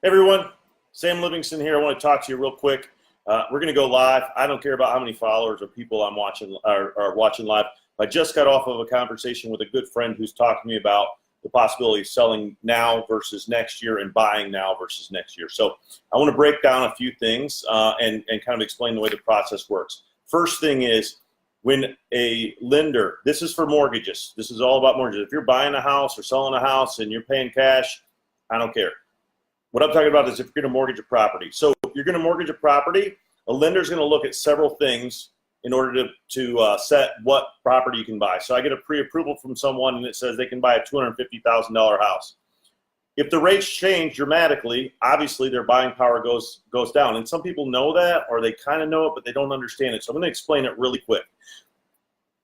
Hey everyone, Sam Livingston here. I want to talk to you real quick. We're going to go live. I don't care about how many followers or people I'm watching are watching live. I just got off of a conversation with a good friend who's talking to me about the possibility of selling now versus next year and buying now versus next year. So I want to break down a few things and kind of explain the way the process works. First thing is when a lender, this is for mortgages. This is all about mortgages. If you're buying a house or selling a house and you're paying cash, I don't care. What I'm talking about is if you're going to mortgage a property. So if you're going to mortgage a property, a lender's going to look at several things in order to set what property you can buy. So I get a pre-approval from someone and it says they can buy a $250,000 house. If the rates change dramatically, obviously their buying power goes down. And some people know that, or they kind of know it, but they don't understand it. So I'm going to explain it really quick.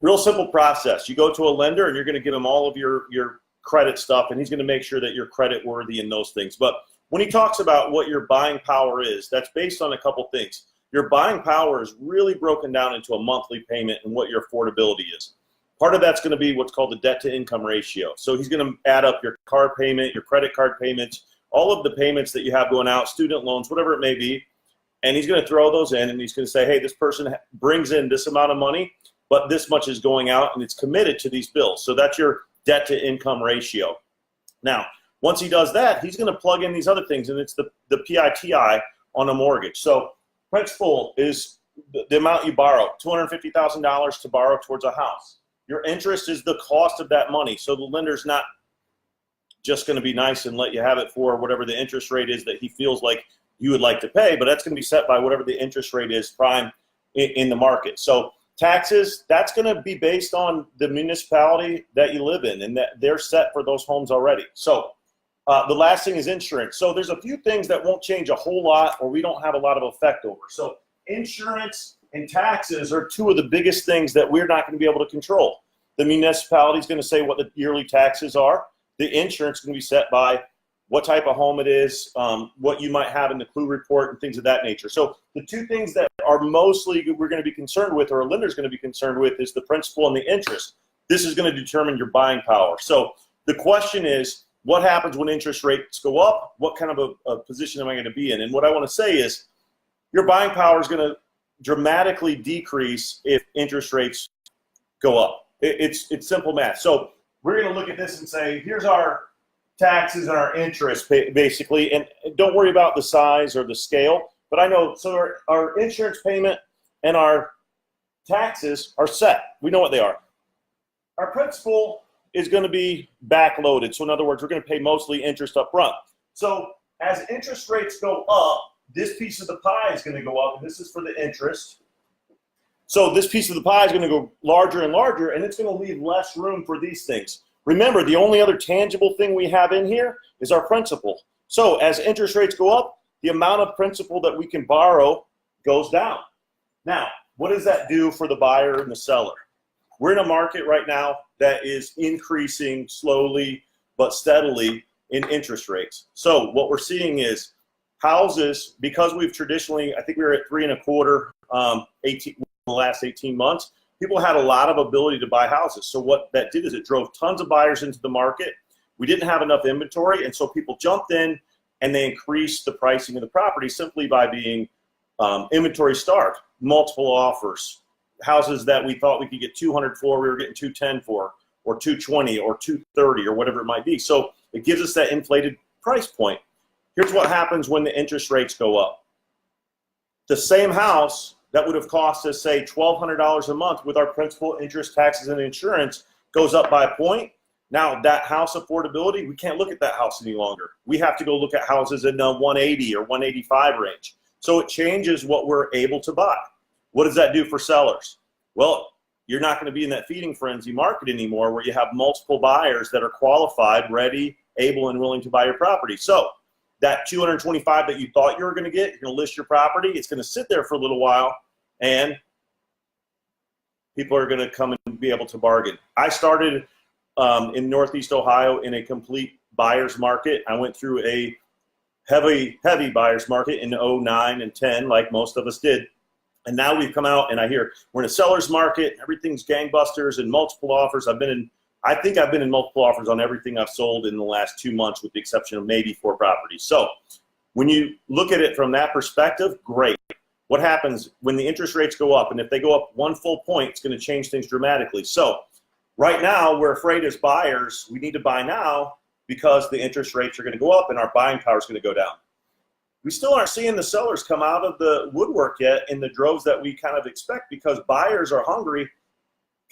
Real simple process. You go to a lender and you're going to give him all of your credit stuff, and he's going to make sure that you're credit worthy and those things. But when he talks about what your buying power is, that's based on a couple things. Your buying power is really broken down into a monthly payment and what your affordability is. Part of that's going to be what's called the debt to income ratio. So he's going to add up your car payment, your credit card payments, all of the payments that you have going out, student loans, whatever it may be, and he's going to throw those in and he's going to say, hey, this person brings in this amount of money, but this much is going out and it's committed to these bills. So that's your debt to income ratio. Now, once he does that, he's going to plug in these other things, and it's the PITI on a mortgage. So principal is the amount you borrow, $250,000 to borrow towards a house. Your interest is the cost of that money. So the lender's not just going to be nice and let you have it for whatever the interest rate is that he feels like you would like to pay, but that's going to be set by whatever the interest rate is prime in the market. So taxes, that's going to be based on the municipality that you live in, and that they're set for those homes already. So the last thing is insurance. So there's a few things that won't change a whole lot, or we don't have a lot of effect over. So insurance and taxes are two of the biggest things that we're not going to be able to control. The municipality is going to say what the yearly taxes are. The insurance is going to be set by what type of home it is, what you might have in the clue report, and things of that nature. So the two things that are mostly we're going to be concerned with, or a lender is going to be concerned with, is the principal and the interest. This is going to determine your buying power. So the question is, what happens when interest rates go up? What kind of a position am I going to be in? And what I want to say is your buying power is going to dramatically decrease if interest rates go up. It's simple math. So we're going to look at this and say, here's our taxes and our interest, basically. And don't worry about the size or the scale. But I know, so our insurance payment and our taxes are set. We know what they are. Our principal is going to be backloaded. So in other words, we're going to pay mostly interest up front. So as interest rates go up, this piece of the pie is going to go up, and this is for the interest. So this piece of the pie is going to go larger and larger, and it's going to leave less room for these things. Remember, the only other tangible thing we have in here is our principal. So as interest rates go up, the amount of principal that we can borrow goes down. Now, what does that do for the buyer and the seller? We're in a market right now that is increasing slowly but steadily in interest rates. So what we're seeing is houses, because we've traditionally, I think we were at 3.25 in the last 18 months, people had a lot of ability to buy houses. So what that did is it drove tons of buyers into the market. We didn't have enough inventory, and so people jumped in and they increased the pricing of the property simply by being inventory starved, multiple offers. Houses that we thought we could get 200 for, we were getting 210 for, or 220 or 230 or whatever it might be. So it gives us that inflated price point. Here's what happens when the interest rates go up. The same house that would have cost us, say, $1,200 a month with our principal, interest, taxes, and insurance goes up by a point. Now that house affordability, we can't look at that house any longer. We have to go look at houses in the 180 or 185 range. So it changes what we're able to buy. What does that do for sellers? Well, you're not going to be in that feeding frenzy market anymore where you have multiple buyers that are qualified, ready, able, and willing to buy your property. So that $225 that you thought you were going to get, you're going to list your property. It's going to sit there for a little while, and people are going to come and be able to bargain. I started in Northeast Ohio in a complete buyer's market. I went through a heavy buyer's market in 09 and 10, like most of us did. And now we've come out, and I hear we're in a seller's market. Everything's gangbusters and multiple offers. I think I've been in multiple offers on everything I've sold in the last 2 months, with the exception of maybe 4 properties. So When you look at it from that perspective, great. What happens when the interest rates go up? And if they go up 1 full point, it's going to change things dramatically. So right now, we're afraid as buyers, we need to buy now because the interest rates are going to go up and our buying power is going to go down. We still aren't seeing the sellers come out of the woodwork yet in the droves that we kind of expect because buyers are hungry.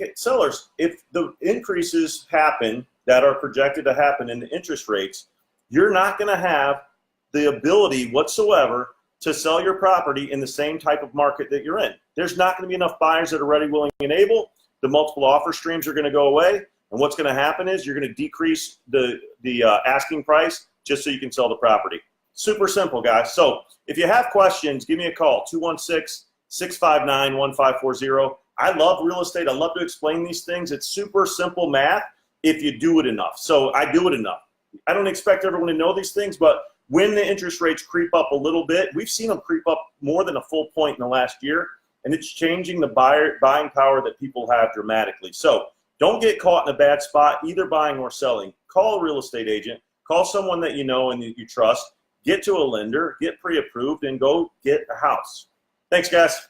Okay, sellers, if the increases happen that are projected to happen in the interest rates, you're not going to have the ability whatsoever to sell your property in the same type of market that you're in. There's not going to be enough buyers that are ready, willing, and able. The multiple offer streams are going to go away. And what's going to happen is you're going to decrease the asking price just so you can sell the property. Super simple, guys. So if you have questions, give me a call, 216-659-1540. I love real estate. I love to explain these things. It's super simple math if you do it enough. So I do it enough. I don't expect everyone to know these things, but when the interest rates creep up a little bit, we've seen them creep up more than a full point in the last year, and it's changing the buying power that people have dramatically. So don't get caught in a bad spot, either buying or selling. Call a real estate agent. Call someone that you know and that you trust. Get to a lender, get pre-approved, and go get a house. Thanks, guys.